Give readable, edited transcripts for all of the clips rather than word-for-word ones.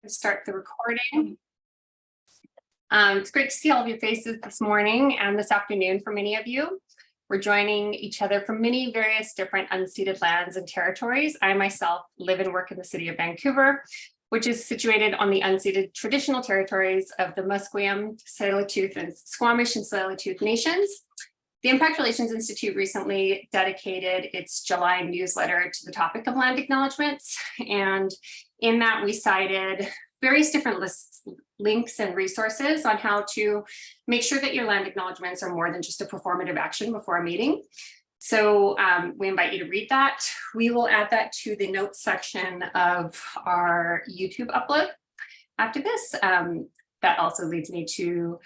Start the recording. It's great to see all of your faces this morning and this afternoon for many of you. We're joining each other from many various different unceded lands and territories. I myself live and work in the city of Vancouver, which is situated on the unceded traditional territories of the Musqueam, Tsleil-Waututh, and Squamish and Tsleil-Waututh nations. The Impact Relations Institute recently dedicated its July newsletter to the topic of land acknowledgements. And in that, we cited various different links and resources on how to make sure that your land acknowledgements are more than just a performative action before a meeting. So we invite you to read that. We will add that to the notes section of our YouTube upload after this. That also leads me to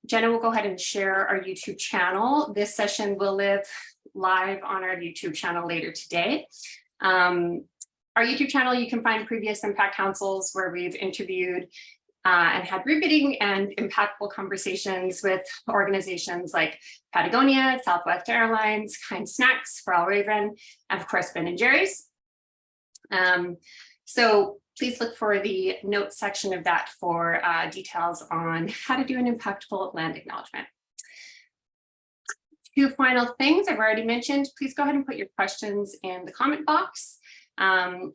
Jenna will go ahead and share our YouTube channel. This session will live live on our YouTube channel later today. Our YouTube channel, you can find previous Impact Councils where we've interviewed and had riveting and impactful conversations with organizations like Patagonia, Southwest Airlines, Kind Snacks, Fjällräven, and of course, Ben & Jerry's. So please look for the notes section of that for details on how to do an impactful land acknowledgement. Two final things I've already mentioned. Please go ahead and put your questions in the comment box.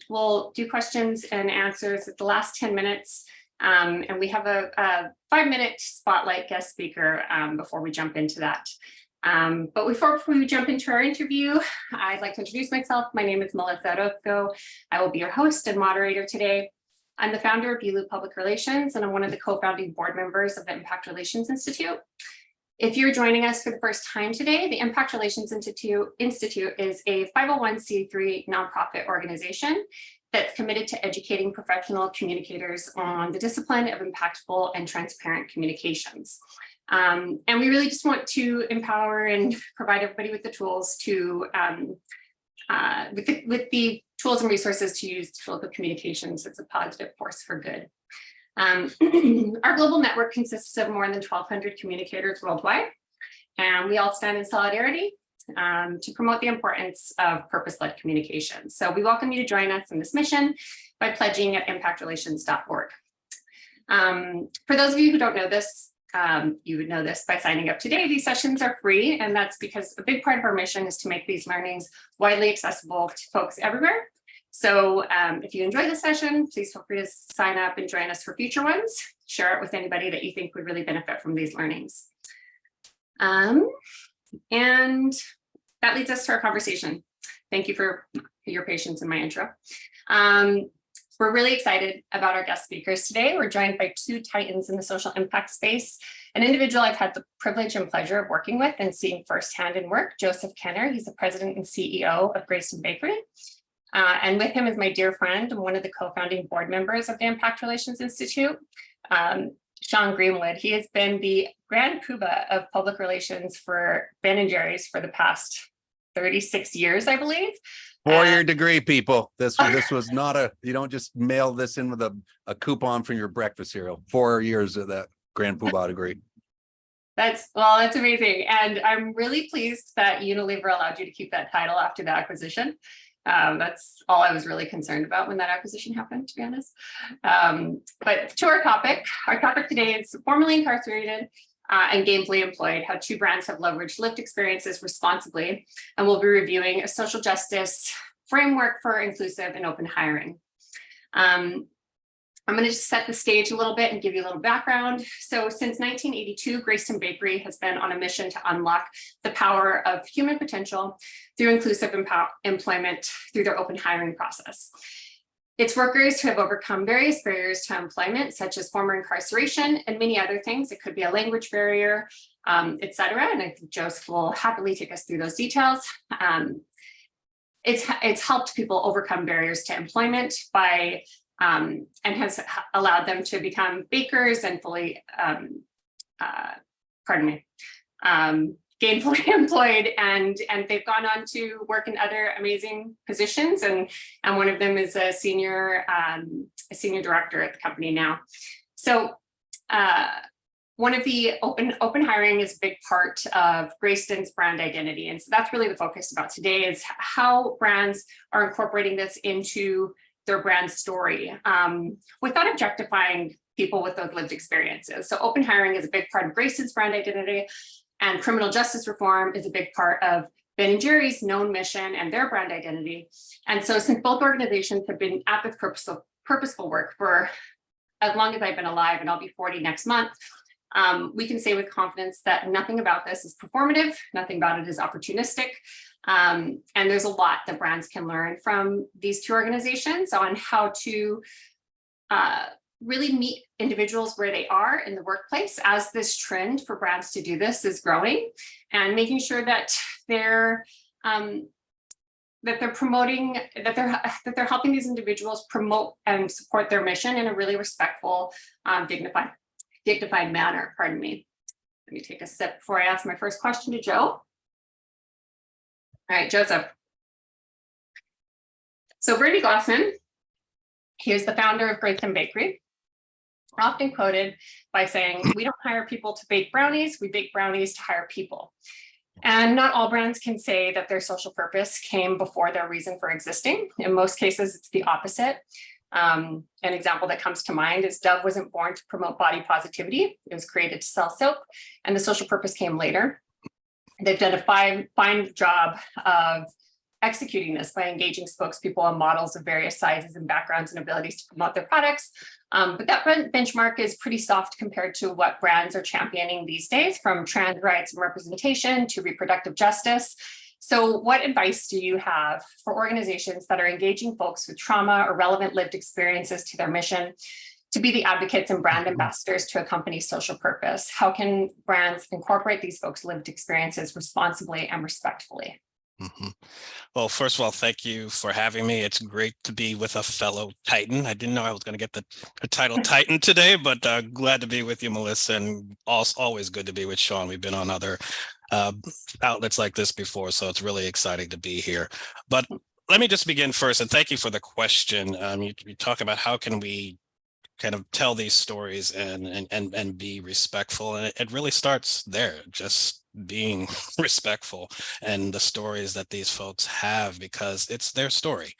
We'll do questions and answers at the last 10 minutes. And we have a 5-minute spotlight guest speaker before we jump into that. But before we jump into our interview, I'd like to introduce myself. My name is Melissa Orozco. I will be your host and moderator today. I'm the founder of ULU Public Relations, and I'm one of the co-founding board members of the Impact Relations Institute. If you're joining us for the first time today, the Impact Relations Institute is a 501c3 nonprofit organization that's committed to educating professional communicators on the discipline of impactful and transparent communications. And we really just want to empower and provide everybody with the tools to, with the tools and resources to use political communications as a positive force for good. Our global network consists of more than 1,200 communicators worldwide, and we all stand in solidarity to promote the importance of purpose-led communication. So we welcome you to join us in this mission by pledging at impactrelations.org. For those of you who don't know this, you would know this by signing up today. These sessions are free, and that's because a big part of our mission is to make these learnings widely accessible to folks everywhere. So if you enjoy the session, please feel free to sign up and join us for future ones. Share it with anybody that you think would really benefit from these learnings. And that leads us to our conversation. Thank you for your patience in my intro. We're really excited about our guest speakers today. We're joined by two titans in the social impact space, an individual I've had the privilege and pleasure of working with and seeing firsthand in work, Joseph Kenner. He's the president and CEO of Greyston Bakery. And with him is my dear friend and one of the co-founding board members of the Impact Relations Institute, Sean Greenwood. He has been the grand poobah of public relations for Ben & Jerry's for the past 36 years, I believe. 4-year degree, people. This was not you don't just mail this in with a coupon for your breakfast cereal. 4 years of that grand poobah degree. That's amazing. And I'm really pleased that Unilever allowed you to keep that title after the acquisition. That's all I was really concerned about when that acquisition happened, to be honest. But to our topic today is formerly incarcerated and gainfully employed, how two brands have leveraged lived experiences responsibly, and we'll be reviewing a social justice framework for inclusive and open hiring. I'm going to just set the stage a little bit and give you a little background. So since 1982, Greyston Bakery has been on a mission to unlock the power of human potential through inclusive employment through their open hiring process. Its workers who have overcome various barriers to employment, such as former incarceration and many other things. It could be a language barrier, et cetera. And I think Joseph will happily take us through those details. It's helped people overcome barriers to employment by and has allowed them to become bakers and fully, gainfully employed, and they've gone on to work in other amazing positions, and one of them is a senior director at the company now. So one of the open hiring is a big part of Greyston's brand identity, and so that's really the focus about today is how brands are incorporating this into their brand story without objectifying people with those lived experiences. So open hiring is a big part of Greyston's brand identity, and criminal justice reform is a big part of Ben & Jerry's known mission and their brand identity. And so since both organizations have been at this purposeful work for as long as I've been alive, and I'll be 40 next month, we can say with confidence that nothing about this is performative, nothing about it is opportunistic. And there's a lot that brands can learn from these two organizations on how to really meet individuals where they are in the workplace as this trend for brands to do this is growing, and making sure that they're promoting, that they're helping these individuals promote and support their mission in a really respectful, dignified manner. Pardon me. Let me take a sip before I ask my first question to Joe. All right, Joseph. So Bernie Glassman, he is the founder of Greyston Bakery, often quoted by saying, "We don't hire people to bake brownies, we bake brownies to hire people." And not all brands can say that their social purpose came before their reason for existing. In most cases, it's the opposite. An example that comes to mind is Dove wasn't born to promote body positivity. It was created to sell soap, and the social purpose came later. They've done a fine job of executing this by engaging spokespeople and models of various sizes and backgrounds and abilities to promote their products. But that benchmark is pretty soft compared to what brands are championing these days, from trans rights and representation to reproductive justice. So what advice do you have for organizations that are engaging folks with trauma or relevant lived experiences to their mission to be the advocates and brand ambassadors to a company's social purpose? How can brands incorporate these folks' lived experiences responsibly and respectfully? Mm-hmm. Well, first of all, thank you for having me. It's great to be with a fellow Titan. I didn't know I was going to get the title Titan today, but glad to be with you, Melissa, and always good to be with Sean. We've been on other outlets like this before, so it's really exciting to be here. But let me just begin first, and thank you for the question. You talk about how can we kind of tell these stories and be respectful, and it really starts there, just being respectful and the stories that these folks have, because it's their story,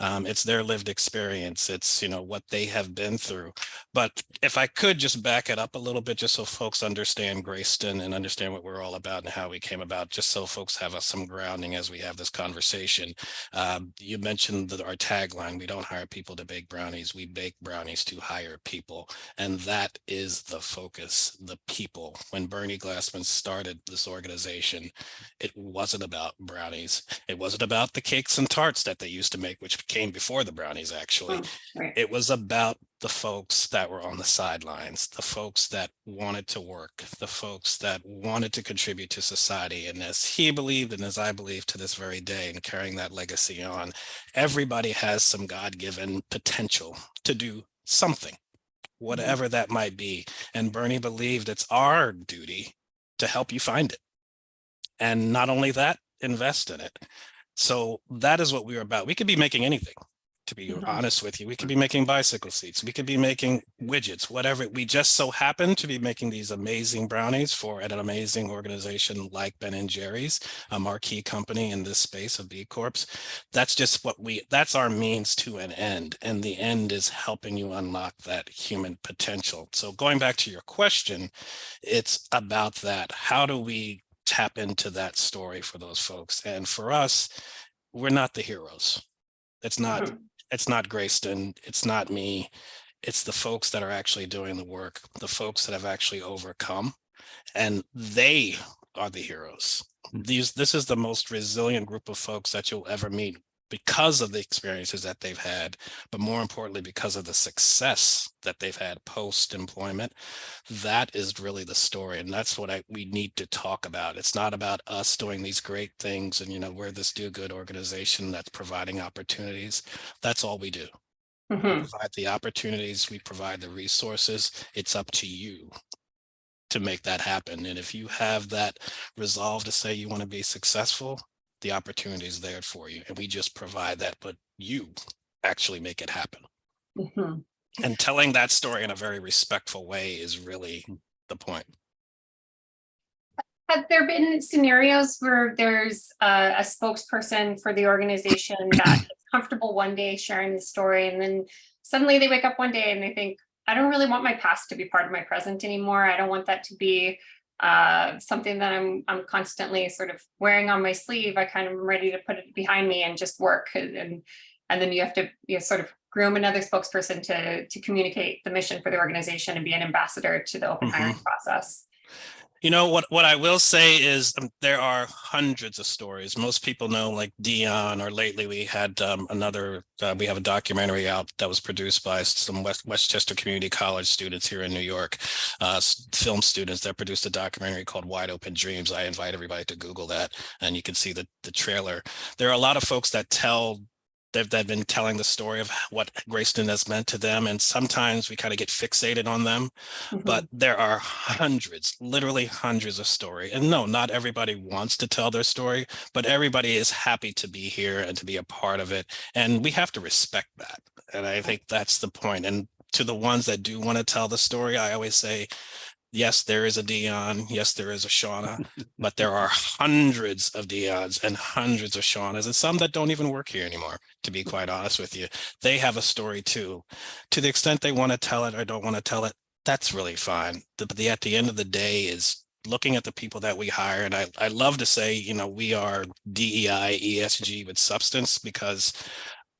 it's their lived experience, it's what they have been through. But if I could just back it up a little bit, just so folks understand Greyston and understand what we're all about and how we came about, just so folks have some grounding as we have this conversation. You mentioned our tagline: we don't hire people to bake brownies, we bake brownies to hire people. And that is the focus, the people. When Bernie Glassman started this organization, it wasn't about brownies. It wasn't about the cakes and tarts that they used to make, which came before the brownies, actually. Right. It was about the folks that were on the sidelines, the folks that wanted to work, the folks that wanted to contribute to society. And as he believed, and as I believe to this very day, and carrying that legacy on, everybody has some God-given potential to do something, whatever that might be. And Bernie believed it's our duty to help you find it. And not only that, invest in it. So that is what we are about. We could be making anything, to be honest with you. We could be making bicycle seats. We could be making widgets, whatever. We just so happen to be making these amazing brownies for an amazing organization like Ben & Jerry's, a marquee company in this space of B Corps. That's just that's our means to an end. And the end is helping you unlock that human potential. So going back to your question, it's about that. How do we tap into that story for those folks? And for us, we're not the heroes. It's not Greyston, it's not me, it's the folks that are actually doing the work, the folks that have actually overcome, and they are the heroes. This is the most resilient group of folks that you'll ever meet, because of the experiences that they've had, but more importantly, because of the success that they've had post-employment. That is really the story. And that's what we need to talk about. It's not about us doing these great things and, we're this do-good organization that's providing opportunities. That's all we do. We provide the opportunities, we provide the resources. It's up to you to make that happen. And if you have that resolve to say you want to be successful, the opportunity is there for you, and we just provide that, but you actually make it happen. And telling that story in a very respectful way is really the point. Have there been scenarios where there's a spokesperson for the organization that is comfortable one day sharing the story, and then suddenly they wake up one day and they think, I don't really want my past to be part of my present anymore. I don't want that to be something that I'm constantly sort of wearing on my sleeve. I kind of am ready to put it behind me and just work. And then you have to sort of groom another spokesperson to communicate the mission for the organization and be an ambassador to the open hiring process. You know, what I will say is there are hundreds of stories. Most people know like Dion, or lately we had we have a documentary out that was produced by some Westchester Community College students here in New York, film students that produced a documentary called Wide Open Dreams. I invite everybody to Google that and you can see the trailer. There are a lot of folks that they've been telling the story of what Greyston has meant to them. And sometimes we kind of get fixated on them, but there are hundreds, literally hundreds of stories. And no, not everybody wants to tell their story, but everybody is happy to be here and to be a part of it. And we have to respect that. And I think that's the point. And to the ones that do want to tell the story, I always say, yes, there is a Dion. Yes, there is a Shauna, but there are hundreds of Dions and hundreds of Shaunas, and some that don't even work here anymore, to be quite honest with you. They have a story too. To the extent they want to tell it or don't want to tell it, that's really fine. But at the end of the day is looking at the people that we hire. And I love to say, you know, we are DEI, ESG with substance, because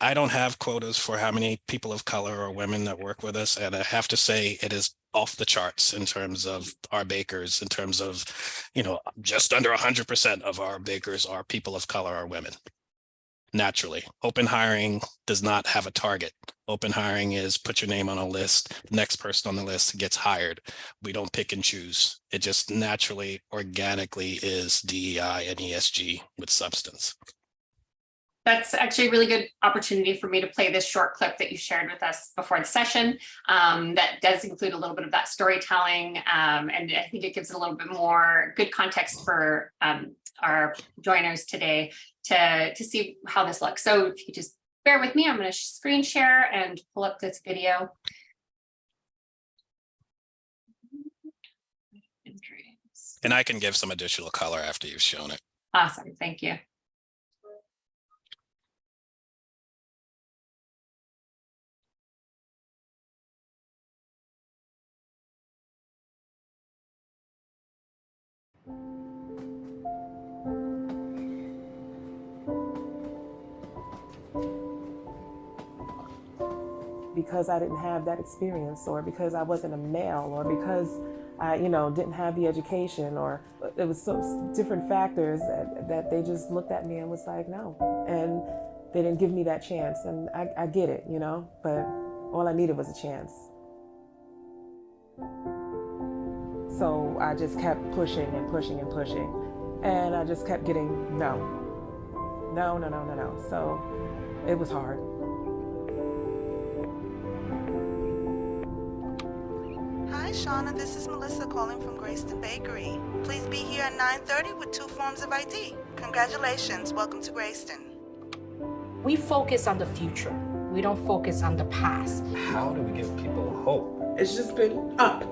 I don't have quotas for how many people of color or women that work with us. And I have to say it is off the charts in terms of our bakers, in terms of, you know, just under 100% of our bakers are people of color or women. Naturally, open hiring does not have a target. Open hiring is put your name on a list. The next person on the list gets hired. We don't pick and choose. It just naturally, organically is DEI and ESG with substance. That's actually a really good opportunity for me to play this short clip that you shared with us before the session. That does include a little bit of that storytelling. And I think it gives a little bit more good context for our joiners today to see how this looks. So if you just bear with me, I'm going to screen share and pull up this video. And I can give some additional color after you've shown it. Awesome, thank you. Because I didn't have that experience, or because I wasn't a male, or because I, didn't have the education, or it was so different factors that they just looked at me and was like, no. And they didn't give me that chance. And I get it, but all I needed was a chance. So I just kept pushing and pushing and pushing. And I just kept getting no. So it was hard. Hi, Shauna. This is Melissa calling from Greyston Bakery. Please be here at 9:30 with 2 forms of ID. Congratulations. Welcome to Greyston. We focus on the future. We don't focus on the past. How do we give people hope? It's just been up,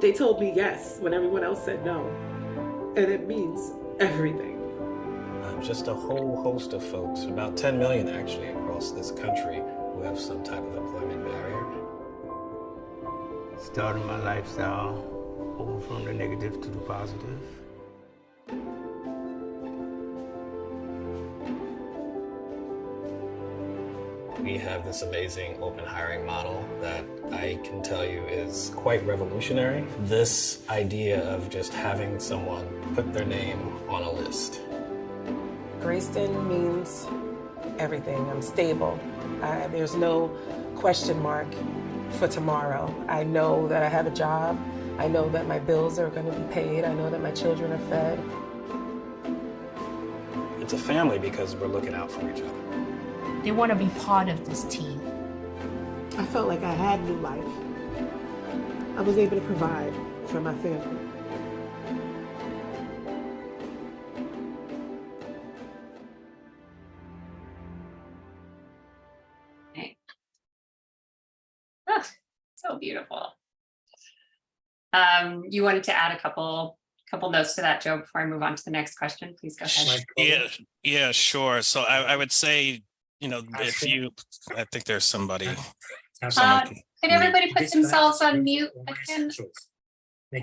They told me yes when everyone else said no. And it means everything. Just a whole host of folks, about 10 million actually across this country, who have some type of employment barrier. Starting my lifestyle over from the negative to the positive. We have this amazing open hiring model that I can tell you is quite revolutionary. This idea of just having someone put their name on a list. Greyston means everything. I'm stable. There's no question mark for tomorrow. I know that I have a job. I know that my bills are going to be paid. I know that my children are fed. It's a family because we're looking out for each other. They want to be part of this team. I felt like I had new life. I was able to provide for my family. Oh, so beautiful. You wanted to add a couple couple notes to that, Joe, before I move on to the next question. Please go ahead. Yeah, sure. So I would say, if you, I think there's somebody. Someone Can everybody put themselves on mute again?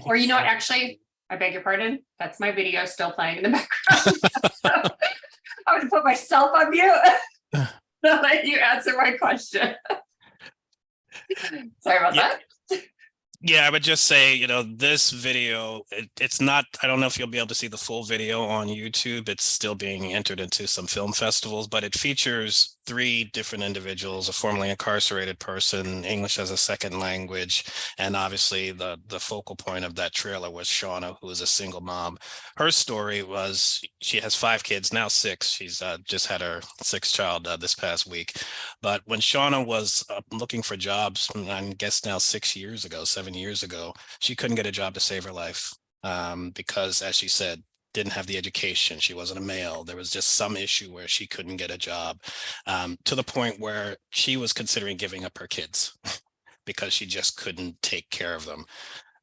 Or you know what, actually, I beg your pardon, that's my video still playing in the background. I would put myself on mute. I'll let you answer my question. Sorry about that. Yeah, I would just say, this video, it's not, I don't know if you'll be able to see the full video on YouTube. It's still being entered into some film festivals, but it features 3 different individuals: a formerly incarcerated person, English as a second language, and obviously the focal point of that trailer was Shauna, who is a single mom. Her story was she has 5 kids, now 6. She's just had her 6th child this past week. But when Shauna was looking for jobs, I guess now 7 years ago, she couldn't get a job to save her life because, as she said, didn't have the education. She wasn't a male. There was just some issue where she couldn't get a job, to the point where she was considering giving up her kids because she just couldn't take care of them.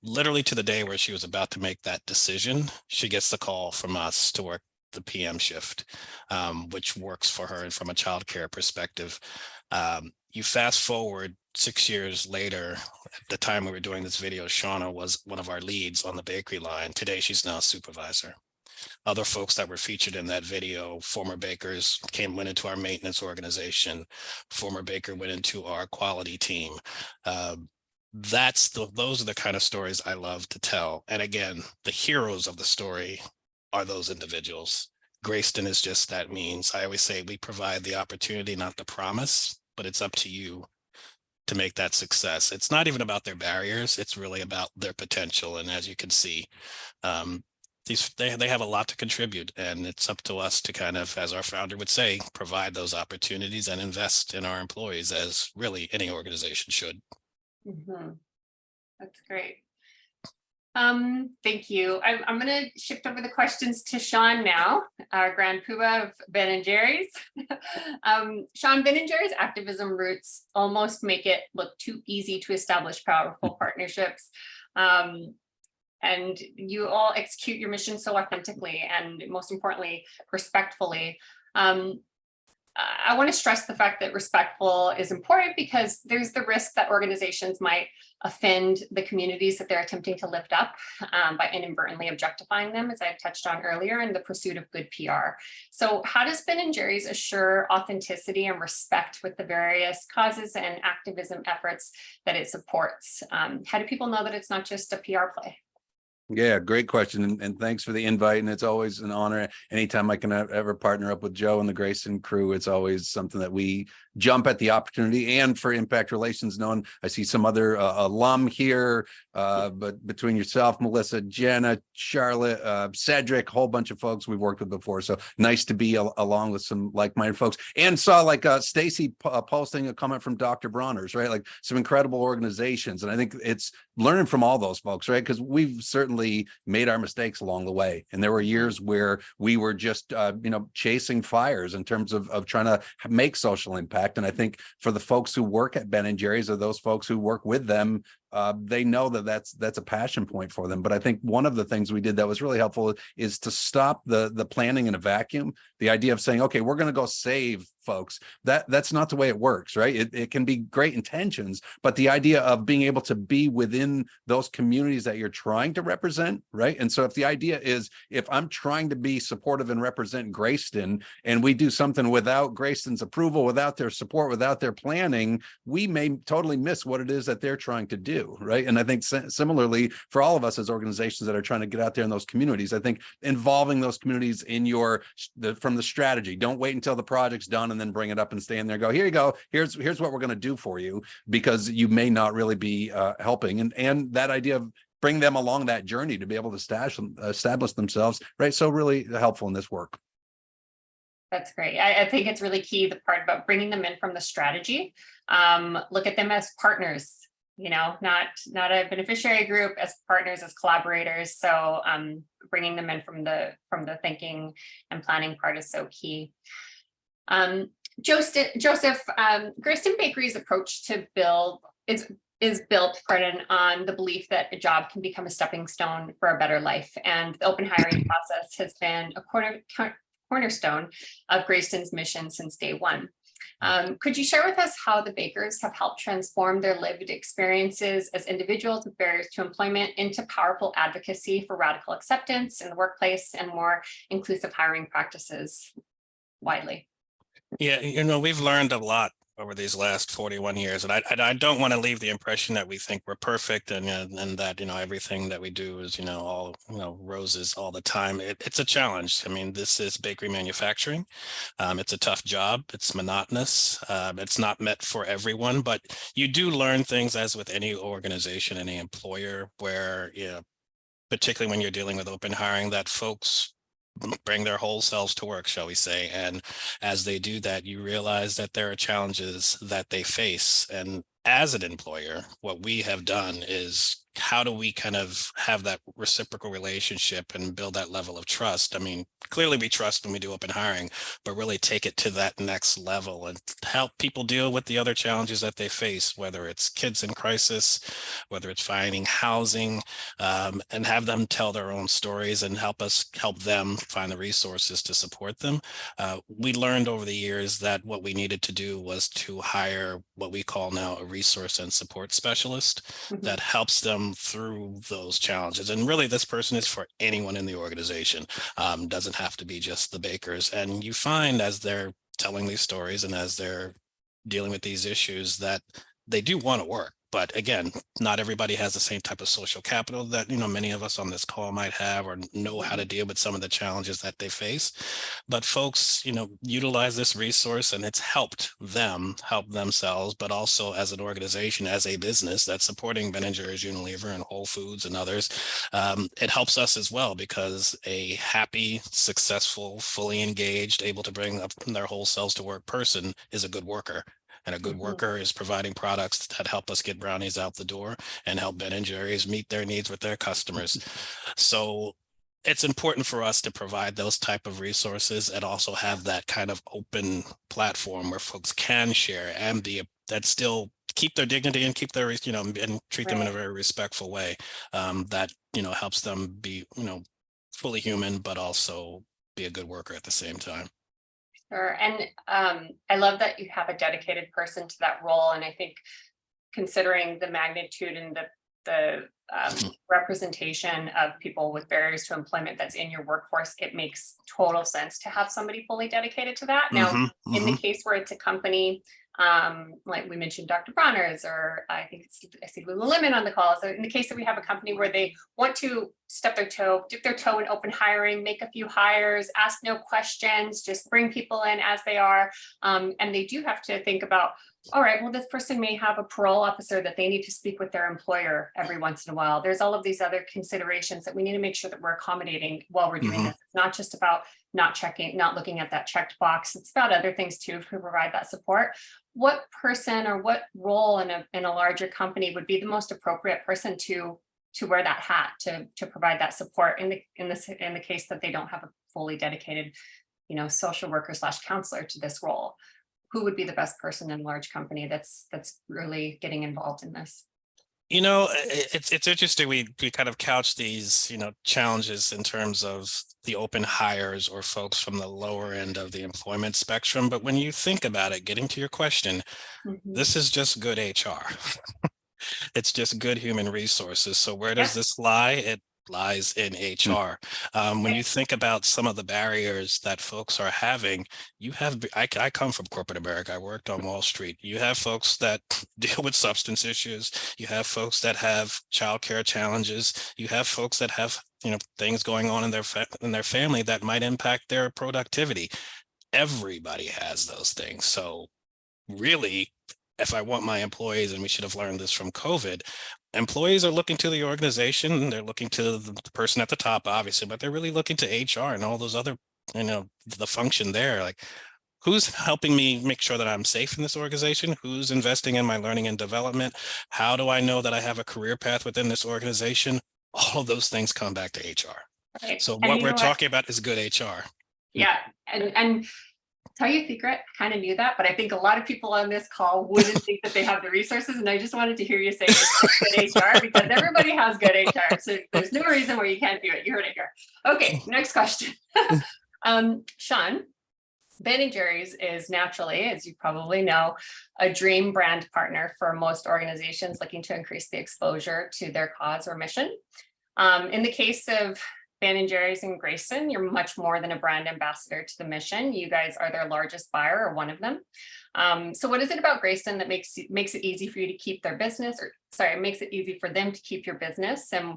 Literally to the day where she was about to make that decision, she gets the call from us to work the PM shift, which works for her and from a childcare perspective. You fast forward 6 years later, at the time we were doing this video, Shauna was one of our leads on the bakery line. Today, she's now a supervisor. Other folks that were featured in that video, former bakers went into our maintenance organization. Former baker went into our quality team. Those are the kind of stories I love to tell. And again, the heroes of the story are those individuals. Greyston is just that means. I always say we provide the opportunity, not the promise, but it's up to you to make that success. It's not even about their barriers. It's really about their potential. And as you can see, they have a lot to contribute, and it's up to us to kind of, as our founder would say, provide those opportunities and invest in our employees, as really any organization should. That's great. Thank you. I'm going to shift over the questions to Sean now, our grand poobah of Ben & Jerry's. Sean, Ben & Jerry's activism roots almost make it look too easy to establish powerful partnerships. And you all execute your mission so authentically and, most importantly, respectfully. I want to stress the fact that respectful is important because there's the risk that organizations might offend the communities that they're attempting to lift up by inadvertently objectifying them, as I touched on earlier, in the pursuit of good PR. So how does Ben & Jerry's assure authenticity and respect with the various causes and activism efforts that it supports? How do people know that it's not just a PR play? Yeah, great question. And thanks for the invite. And it's always an honor. Anytime I can ever partner up with Joe and the Greyston crew, it's always something that we jump at the opportunity. And for impact relations, knowing I see some other alum here, but between yourself, Melissa, Jenna, Charlotte, Cedric, a whole bunch of folks we've worked with before. So nice to be along with some like-minded folks. And saw like Stacy posting a comment from Dr. Bronner's, right? Like some incredible organizations. And I think it's learning from all those folks, right? Because we've certainly made our mistakes along the way. And there were years where we were just, chasing fires in terms of trying to make social impact. And I think for the folks who work at Ben & Jerry's, or those folks who work with them, they know that that's a passion point for them. But I think one of the things we did that was really helpful is to stop the planning in a vacuum. The idea of saying, okay, we're going to go save folks. That's not the way it works, right? It can be great intentions, but the idea of being able to be within those communities that you're trying to represent, right? And so if the idea is, if I'm trying to be supportive and represent Greyston, and we do something without Greyston's approval, without their support, without their planning, we may totally miss what it is that they're trying to do, right? And I think similarly for all of us as organizations that are trying to get out there in those communities, I think involving those communities in from the strategy. Don't wait until the project's done and then bring it up and stand there and go, here you go, here's what we're going to do for you, because you may not really be helping. And that idea of bring them along that journey to be able to establish themselves, right? So really helpful in this work. That's great. I think it's really key, the part about bringing them in from the strategy. Look at them as partners, not a beneficiary group, as partners, as collaborators. So bringing them in from the thinking and planning part is so key. Joseph, Greyston Bakery's approach to build is is built, pardon, on the belief that a job can become a stepping stone for a better life. And the open hiring process has been a cornerstone of Greyston's mission since day one. Could you share with us how the bakers have helped transform their lived experiences as individuals with barriers to employment into powerful advocacy for radical acceptance in the workplace and more inclusive hiring practices widely? Yeah, we've learned a lot over these last 41 years, and I don't want to leave the impression that we think we're perfect and that everything that we do is all roses all the time. It's a challenge. I mean, this is bakery manufacturing. It's a tough job. It's monotonous. It's not meant for everyone, but you do learn things, as with any organization, any employer, where particularly when you're dealing with open hiring, that folks bring their whole selves to work, shall we say. And as they do that, you realize that there are challenges that they face. And as an employer, what we have done is, how do we kind of have that reciprocal relationship and build that level of trust? I mean, clearly we trust when we do open hiring, but really take it to that next level and help people deal with the other challenges that they face, whether it's kids in crisis, whether it's finding housing, and have them tell their own stories and help them find the resources to support them. We learned over the years that what we needed to do was to hire what we call now a resource and support specialist that helps them through those challenges. And really, this person is for anyone in the organization. Doesn't have to be just the bakers. And you find, as they're telling these stories and as they're dealing with these issues, that they do want to work. But again, not everybody has the same type of social capital that many of us on this call might have, or know how to deal with some of the challenges that they face. But folks, utilize this resource, and it's helped them help themselves, but also as an organization, as a business that's supporting Ben & Jerry's, Unilever, and Whole Foods and others. It helps us as well, because a happy, successful, fully engaged, able to bring up their whole selves to work person is a good worker. And a good worker is providing products that help us get brownies out the door and help Ben & Jerry's meet their needs with their customers. So it's important for us to provide those type of resources and also have that kind of open platform where folks can share and that still keep their dignity and keep their, and treat them in a very respectful way, that, helps them be, fully human, but also be a good worker at the same time. Sure. And I love that you have a dedicated person to that role. And I think, considering the magnitude and the representation of people with barriers to employment that's in your workforce, it makes total sense to have somebody fully dedicated to that. Now, in the case where it's a company, like we mentioned Dr. Bronner's, or I see Lululemon on the call. So in the case that we have a company where they want to dip their toe in open hiring, make a few hires, ask no questions, just bring people in as they are. And they do have to think about, all right, well, this person may have a parole officer that they need to speak with their employer every once in a while. There's all of these other considerations that we need to make sure that we're accommodating while we're doing this. It's not just about not looking at that checked box. It's about other things too, to provide that support. What person or what role in a larger company would be the most appropriate person to wear that hat, to provide that support in the case that they don't have a fully dedicated, social worker / counselor to this role? Who would be the best person in a large company that's really getting involved in this? It's interesting. We kind of couch these, challenges in terms of the open hires or folks from the lower end of the employment spectrum. But when you think about it, getting to your question, this is just good HR. It's just good human resources. So where does this lie? It lies in HR. When you think about some of the barriers that folks are having, I come from corporate America. I worked on Wall Street. You have folks that deal with substance issues. You have folks that have childcare challenges. You have folks that have, things going on in their family that might impact their productivity. Everybody has those things. So really, if I want my employees, and we should have learned this from COVID, employees are looking to the organization, they're looking to the person at the top, obviously, but they're really looking to HR and all those other, the function there. Like, who's helping me make sure that I'm safe in this organization? Who's investing in my learning and development? How do I know that I have a career path within this organization? All of those things come back to HR. Right. So what we're talking about is good HR. Yeah. And tell you a secret, I kind of knew that, but I think a lot of people on this call wouldn't think that they have the resources. And I just wanted to hear you say it's good HR, because everybody has good HR. So there's no reason why you can't do it. You heard it here. Okay, next question. Sean, Ben & Jerry's is naturally, as you probably know, a dream brand partner for most organizations looking to increase the exposure to their cause or mission. In the case of Ben & Jerry's and Greyston, you're much more than a brand ambassador to the mission. You guys are their largest buyer, or one of them. So what is it about Greyston that makes it easy for you to keep their business, or sorry, makes it easy for them to keep your business? And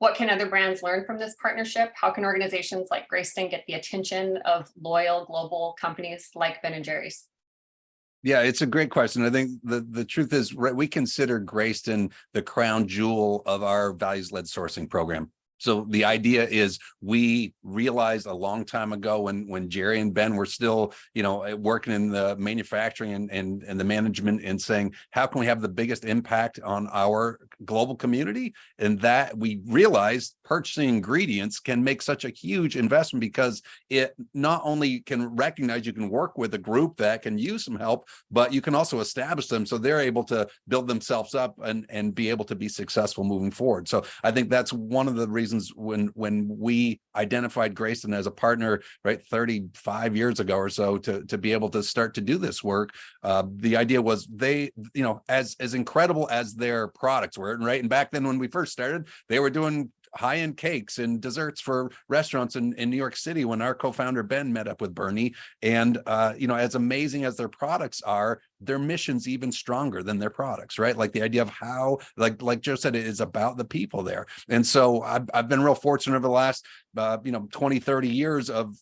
what can other brands learn from this partnership? How can organizations like Greyston get the attention of loyal global companies like Ben & Jerry's? Yeah, it's a great question. I think the truth is, we consider Greyston the crown jewel of our values-led sourcing program. So the idea is, we realized a long time ago when Jerry and Ben were still, working in the manufacturing and the management, and saying, how can we have the biggest impact on our global community? And that we realized purchasing ingredients can make such a huge investment, because it not only can recognize you can work with a group that can use some help, but you can also establish them so they're able to build themselves up and be able to be successful moving forward. So I think that's one of the reasons when we identified Greyston as a partner, right, 35 years ago or so, to be able to start to do this work. The idea was, they, as incredible as their products were, right? And back then when we first started, they were doing high-end cakes and desserts for restaurants in New York City when our co-founder Ben met up with Bernie. And as amazing as their products are, their mission's even stronger than their products, right? Like the idea of how, like Joe said, it is about the people there. And so I've been real fortunate over the last 20, 30 years of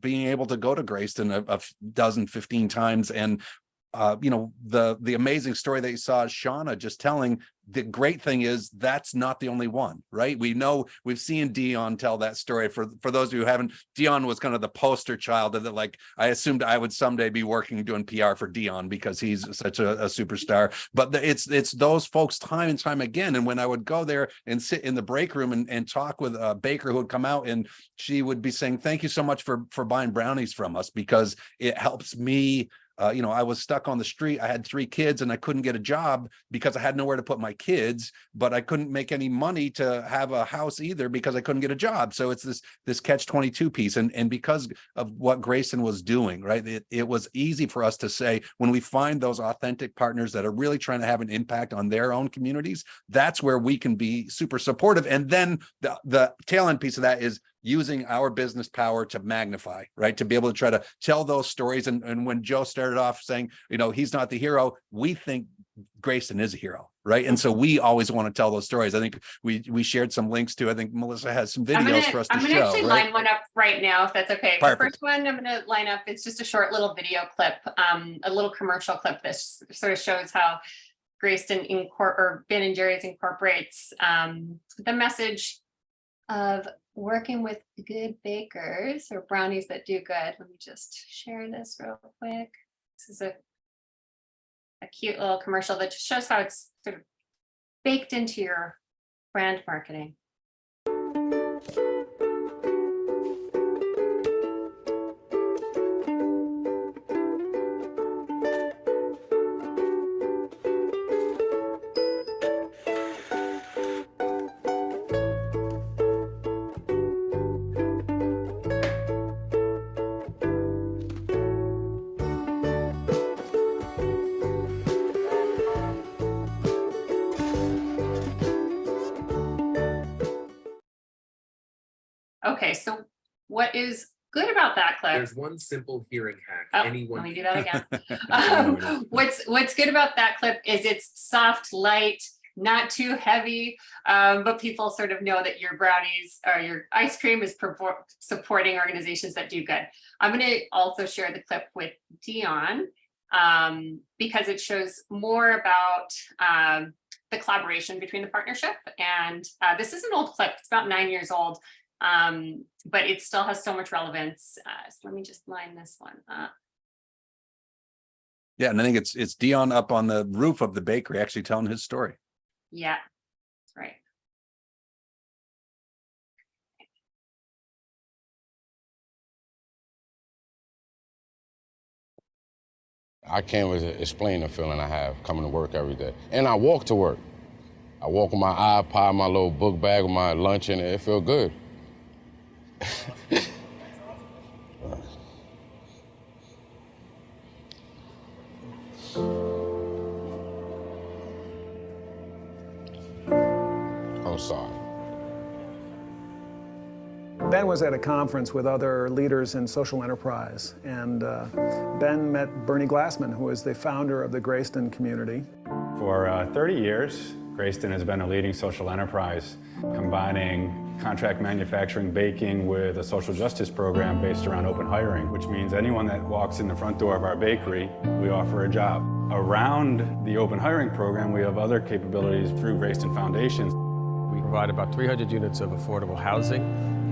being able to go to Greyston a dozen, 15 times. And the amazing story that you saw Shauna just telling, the great thing is that's not the only one, right? We've seen Dion tell that story. For those of you who haven't, Dion was kind of the poster child of that. Like, I assumed I would someday be working doing PR for Dion, because he's such a superstar. But it's those folks time and time again. And when I would go there and sit in the break room and talk with a baker who would come out, and she would be saying, thank you so much for buying brownies from us, because it helps me. I was stuck on the street. I had 3 kids and I couldn't get a job because I had nowhere to put my kids, but I couldn't make any money to have a house either because I couldn't get a job. So it's this catch-22 piece. And because of what Greyston was doing, right, it was easy for us to say, when we find those authentic partners that are really trying to have an impact on their own communities, that's where we can be super supportive. And then the tail end piece of that is using our business power to magnify, right? To be able to try to tell those stories. And when Joe started off saying, he's not the hero, we think Greyston is a hero, right? And so we always want to tell those stories. I think we shared some links to, I think Melissa has some videos for us to show. I'm gonna actually line one up right now, if that's okay. Perfect. The first one I'm gonna line up, it's just a short little video clip, a little commercial clip that sort of shows how Greyston or Ben & Jerry's incorporates the message of working with good bakers, or brownies that do good. Let me just share this real quick. This is a cute little commercial that just shows how it's sort of baked into your brand marketing. Okay, so what is good about that clip? There's one simple hearing hack. Oh, Anyone let me do that again. What's good about that clip is it's soft, light, not too heavy, but people sort of know that your brownies or your ice cream is supporting organizations that do good. I'm going to also share the clip with Dion because it shows more about the collaboration between the partnership. And this is an old clip. It's about 9 years old. But it still has so much relevance. So let me just line this one up. Yeah, and I think it's Dion up on the roof of the bakery actually telling his story. Yeah, that's right. I can't explain the feeling I have coming to work every day. And I walk to work. I walk with my iPod, my little book bag with my lunch in it. It feels good. I'm sorry. Ben was at a conference with other leaders in social enterprise, and Ben met Bernie Glassman, who is the founder of the Greyston community. For 30 years, Greyston has been a leading social enterprise, combining contract manufacturing baking with a social justice program based around open hiring, which means anyone that walks in the front door of our bakery, we offer a job. Around the open hiring program, we have other capabilities through Greyston Foundations. We provide about 300 units of affordable housing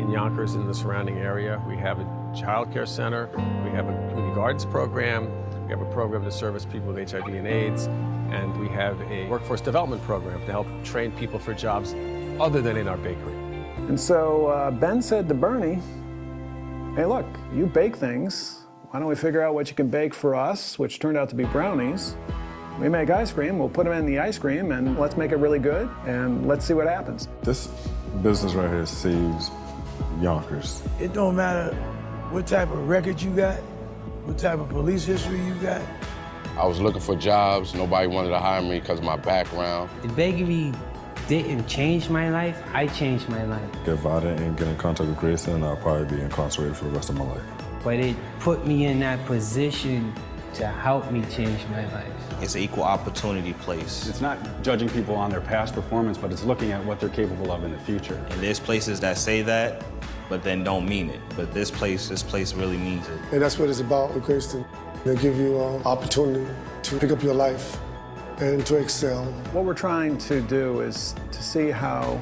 in Yonkers and the surrounding area. We have a child care center. We have a community gardens program. We have a program to service people with HIV and AIDS. And we have a workforce development program to help train people for jobs other than in our bakery. And so Ben said to Bernie, hey, look, you bake things. Why don't we figure out what you can bake for us, which turned out to be brownies. We make ice cream, we'll put them in the ice cream, and let's make it really good, and let's see what happens. This business right here saves Yonkers. It don't matter what type of record you got, what type of police history you got. I was looking for jobs. Nobody wanted to hire me because of my background. The bakery didn't change my life, I changed my life. If I didn't get in contact with Greyston, I'd probably be incarcerated for the rest of my life. But it put me in that position to help me change my life. It's an equal opportunity place. It's not judging people on their past performance, but it's looking at what they're capable of in the future. And there's places that say that, but then don't mean it. But this place really means it. And that's what it's about with Greyston. They give you an opportunity to pick up your life and to excel. What we're trying to do is to see how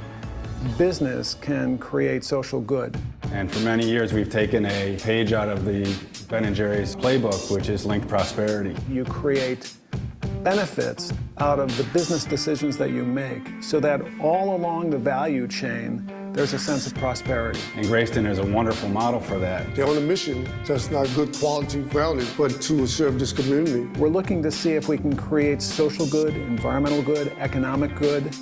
business can create social good. And for many years, we've taken a page out of the Ben & Jerry's playbook, which is linked prosperity. You create benefits out of the business decisions that you make so that all along the value chain, there's a sense of prosperity. And Greyston is a wonderful model for that. They're on a mission, just not good quality brownies, but to serve this community. We're looking to see if we can create social good, environmental good, economic good,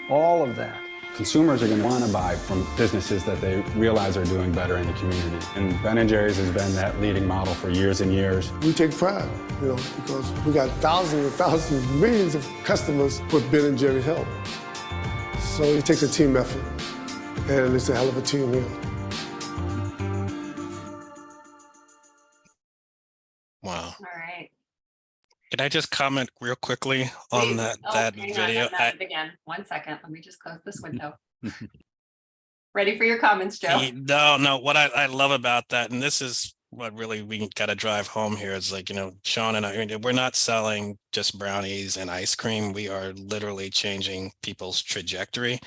all of that. Consumers are going to want to buy from businesses that they realize are doing better in the community. And Ben & Jerry's has been that leading model for years and years. We take pride, because we got thousands and thousands, millions of customers with Ben & Jerry's help. So it takes a team effort, and it's a hell of a team here. Wow. All right. Can I just comment real quickly on that video? Again, 1 second. Let me just close this window. Ready for your comments, Joe? No. What I love about that, and this is what really we got to drive home here, is like, Sean and I, we're not selling just brownies and ice cream. We are literally changing people's trajectory.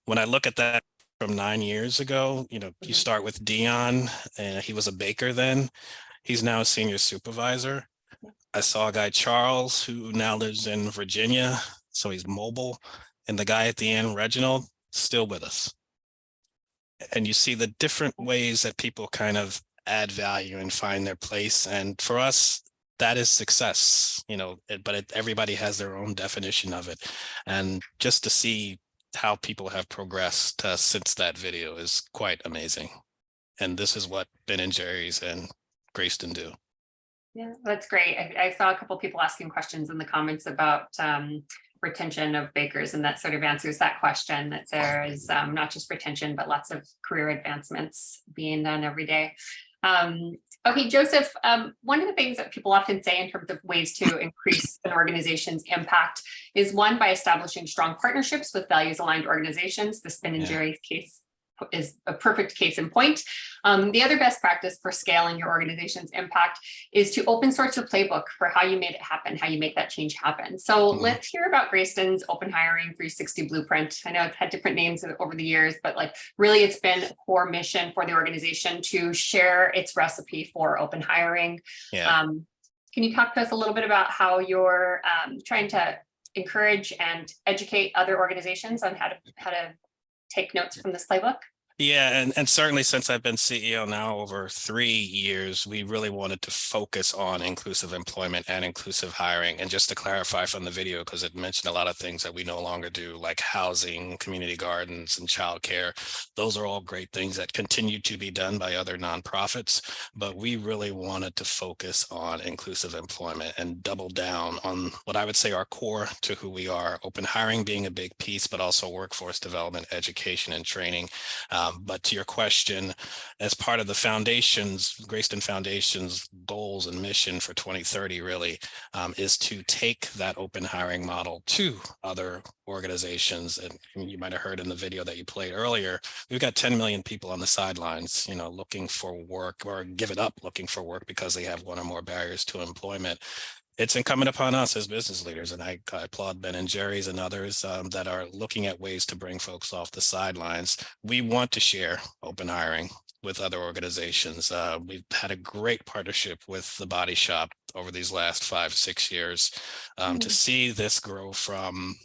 When I look at that from 9 years ago, you start with Dion, and he was a baker then. He's now a senior supervisor. I saw a guy, Charles, who now lives in Virginia, so he's mobile. And the guy at the end, Reginald, still with us. And you see the different ways that people kind of add value and find their place. And for us, that is success, but everybody has their own definition of it. And just to see how people have progressed since that video is quite amazing. And this is what Ben & Jerry's and Greyston do. Yeah, that's great. I saw a couple of people asking questions in the comments about retention of bakers, and that sort of answers that question, that there is not just retention, but lots of career advancements being done every day. Okay, Joseph, one of the things that people often say in terms of ways to increase an organization's impact is, one, by establishing strong partnerships with values-aligned organizations. The Ben & Jerry's case is a perfect case in point. The other best practice for scaling your organization's impact is to open source your playbook for how you made it happen, how you make that change happen. So let's hear about Greyston's Open Hiring 360 Blueprint. I know it's had different names over the years, but really it's been a core mission for the organization to share its recipe for open hiring. Yeah. Can you talk to us a little bit about how you're trying to encourage and educate other organizations on how to take notes from this playbook? Yeah, and certainly since I've been CEO now over 3 years, we really wanted to focus on inclusive employment and inclusive hiring. And just to clarify from the video, because it mentioned a lot of things that we no longer do, like housing, community gardens, and childcare. Those are all great things that continue to be done by other nonprofits, but we really wanted to focus on inclusive employment and double down on what I would say our core to who we are, open hiring being a big piece, but also workforce development, education, and training. But to your question, as part of the foundation's, Greyston Foundation's goals and mission for 2030 really is to take that open hiring model to other organizations. And you might have heard in the video that you played earlier, we've got 10 million people on the sidelines, looking for work or give it up looking for work because they have one or more barriers to employment. It's incumbent upon us as business leaders, and I applaud Ben and Jerry's and others that are looking at ways to bring folks off the sidelines. We want to share open hiring with other organizations. We've had a great partnership with the Body Shop over these last 5-6 years to see this grow from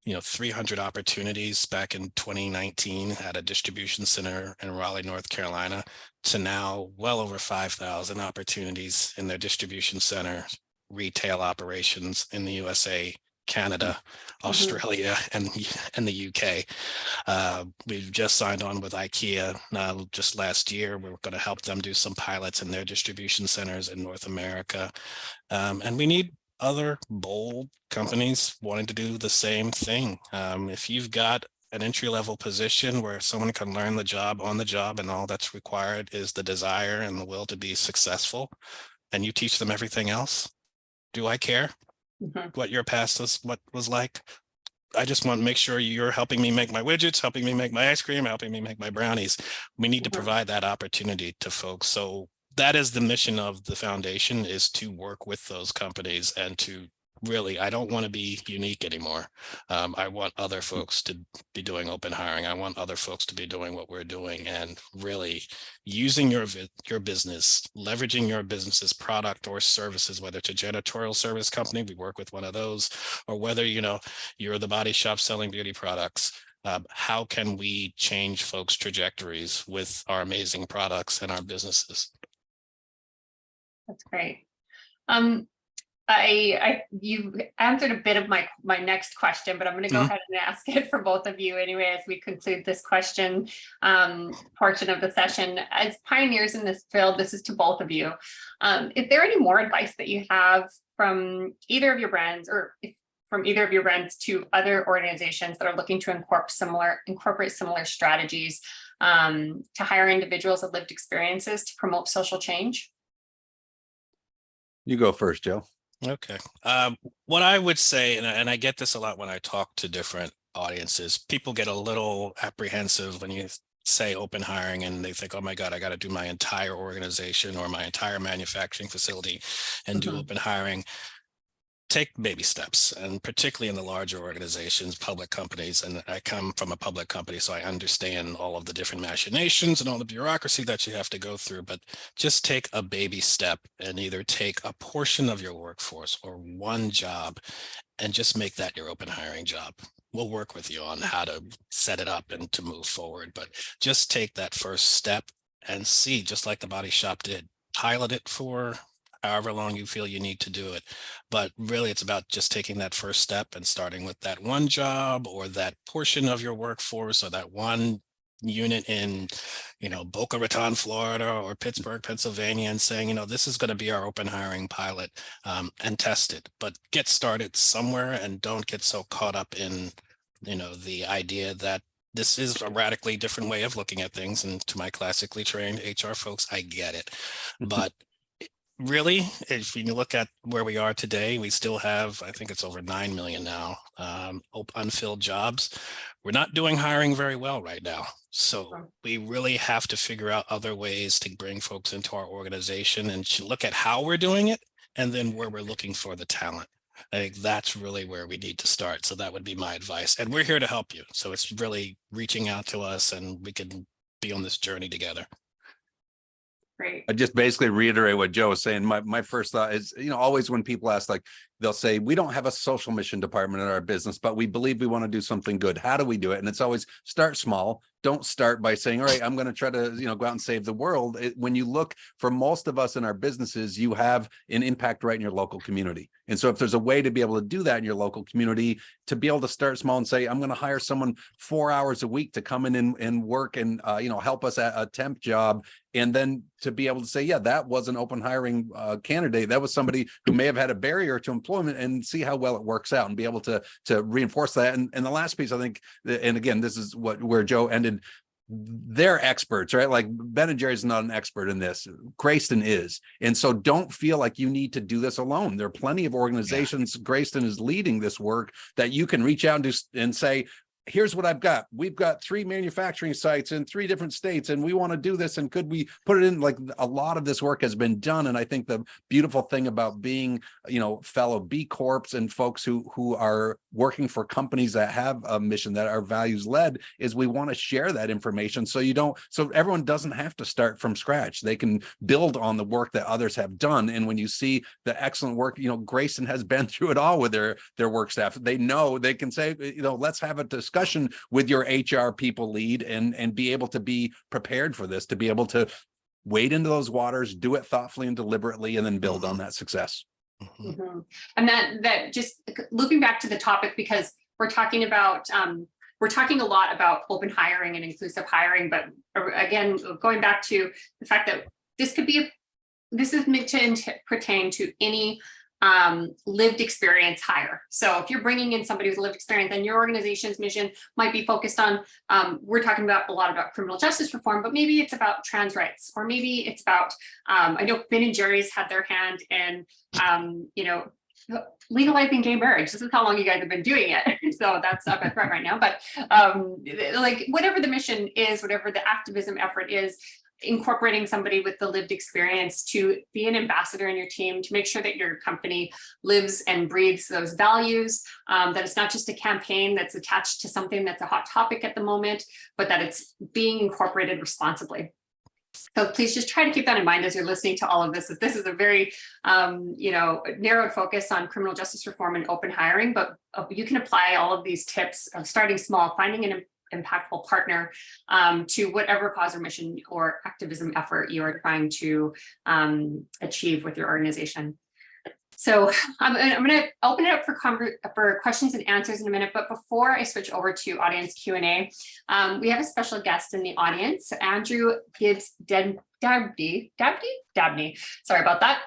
300 opportunities back in 2019 at a distribution center in Raleigh, North Carolina, to now well over 5,000 opportunities in their distribution center, retail operations in the USA, Canada, Australia, and the UK. We've just signed on with IKEA just last year. We're going to help them do some pilots in their distribution centers in North America. And we need other bold companies wanting to do the same thing. If you've got an entry-level position where someone can learn the job on the job and all that's required is the desire and the will to be successful, and you teach them everything else, do I care what your past was like? I just want to make sure you're helping me make my widgets, helping me make my ice cream, helping me make my brownies. We need to provide that opportunity to folks. So that is the mission of the foundation, is to work with those companies and to really, I don't want to be unique anymore. I want other folks to be doing open hiring. I want other folks to be doing what we're doing, and really using your business, leveraging your business's product or services, whether it's a janitorial service company, we work with one of those, or whether, you're the Body Shop selling beauty products. How can we change folks' trajectories with our amazing products and our businesses? That's great. You answered a bit of my next question, but I'm going to go ahead and ask it for both of you anyway as we conclude this question portion of the session. As pioneers in this field, this is to both of you. Is there any more advice that you have from either of your brands, or from either of your brands to other organizations that are looking to incorporate similar strategies to hire individuals with lived experiences to promote social change? You go first, Joe. Okay. What I would say, and I get this a lot when I talk to different audiences, people get a little apprehensive when you say open hiring and they think, oh my God, I got to do my entire organization or my entire manufacturing facility and do open hiring. Take baby steps, and particularly in the larger organizations, public companies. And I come from a public company, so I understand all of the different machinations and all the bureaucracy that you have to go through. But just take a baby step and either take a portion of your workforce or one job and just make that your open hiring job. We'll work with you on how to set it up and to move forward. But just take that first step and see, just like the Body Shop did, pilot it for however long you feel you need to do it. But really, it's about just taking that first step and starting with that one job or that portion of your workforce or that one unit in, Boca Raton, Florida, or Pittsburgh, Pennsylvania, and saying, this is going to be our open hiring pilot, and test it. But get started somewhere and don't get so caught up in, the idea that this is a radically different way of looking at things. And to my classically trained HR folks, I get it. But really, if you look at where we are today, we still have, I think it's over 9 million now, unfilled jobs. We're not doing hiring very well right now. So we really have to figure out other ways to bring folks into our organization and look at how we're doing it and then where we're looking for the talent. I think that's really where we need to start. So that would be my advice. And we're here to help you. So it's really reaching out to us and we can be on this journey together. Great. I just basically reiterate what Joe was saying. My first thought is, always when people ask, like, they'll say, we don't have a social mission department in our business, but we believe we want to do something good. How do we do it? And it's always start small. don't start by saying, all right, I'm going to try to, go out and save the world. When you look, for most of us in our businesses, you have an impact right in your local community. And so if there's a way to be able to do that in your local community, to be able to start small and say, I'm going to hire someone 4 hours a week to come in and work and, help us at a temp job. And then to be able to say, yeah, that was an open hiring candidate. That was somebody who may have had a barrier to employment, and see how well it works out and be able to reinforce that. And the last piece, I think, and again, this is where Joe ended, they're experts, right? Like Ben and Jerry's not an expert in this. Greyston is. And so don't feel like you need to do this alone. There are plenty of organizations. Yeah. Greyston is leading this work that you can reach out and say, here's what I've got. We've got 3 manufacturing sites in 3 different states, and we want to do this. And could we put it in? Like, a lot of this work has been done. And I think the beautiful thing about being, fellow B Corps and folks who are working for companies that have a mission, that are values led, is we want to share that information. So everyone doesn't have to start from scratch. They can build on the work that others have done. And when you see the excellent work, Greyston has been through it all with their work staff. They know they can say, let's have a discussion with your HR people lead and be able to be prepared for this, to be able to wade into those waters, do it thoughtfully and deliberately, and then build on that success. Mm-hmm. And that just looping back to the topic, because we're talking a lot about open hiring and inclusive hiring, but again, going back to the fact that this is meant to pertain to any lived experience hire. So if you're bringing in somebody with lived experience, then your organization's mission might be focused on, we're talking about a lot about criminal justice reform, but maybe it's about trans rights, or maybe it's about, I know Ben and Jerry's had their hand in, legalizing gay marriage. This is how long you guys have been doing it. So that's up at front right now. But like, whatever the mission is, whatever the activism effort is, incorporating somebody with the lived experience to be an ambassador in your team, to make sure that your company lives and breathes those values, that it's not just a campaign that's attached to something that's a hot topic at the moment, but that it's being incorporated responsibly. So please just try to keep that in mind as you're listening to all of this, that this is a very, narrowed focus on criminal justice reform and open hiring, but you can apply all of these tips of starting small, finding an impactful partner to whatever cause or mission or activism effort you are trying to achieve with your organization. So I'm going to open it up for questions and answers in a minute, but before I switch over to audience Q&A, we have a special guest in the audience, Andrew Gibbs Dabney. Sorry about that.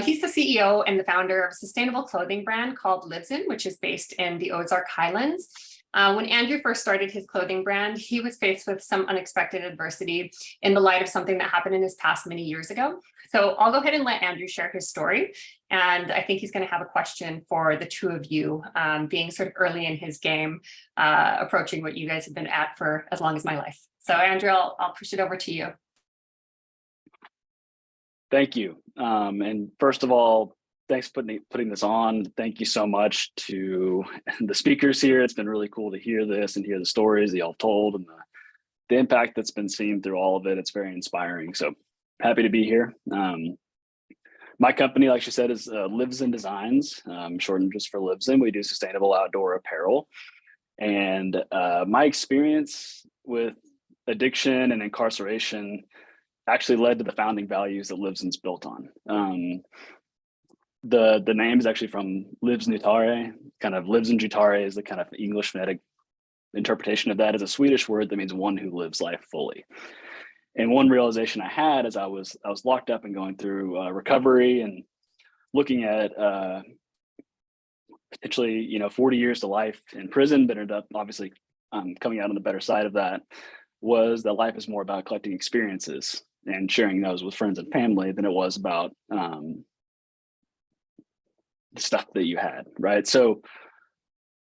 He's the CEO and the founder of a sustainable clothing brand called Lives In, which is based in the Ozark Highlands. When Andrew first started his clothing brand, he was faced with some unexpected adversity in the light of something that happened in his past many years ago. So I'll go ahead and let Andrew share his story. And I think he's going to have a question for the two of you, being sort of early in his game, approaching what you guys have been at for as long as my life. So Andrew, I'll push it over to you. Thank you. And first of all, thanks for putting this on. Thank you so much to the speakers here. It's been really cool to hear this and hear the stories that y'all told, and the impact that's been seen through all of it. It's very inspiring. So happy to be here. My company, like she said, is Lives In Designs, shortened just for Lives In. We do sustainable outdoor apparel. And my experience with addiction and incarceration actually led to the founding values that Lives In's built on. The name is actually from Lives Nutare, kind of Lives in Jutare is the kind of English phonetic interpretation of that. Is a Swedish word that means one who lives life fully. And one realization I had as I was locked up and going through recovery and looking at potentially 40 years to life in prison, but ended up obviously coming out on the better side of that, was that life is more about collecting experiences and sharing those with friends and family than it was about the stuff that you had, right? So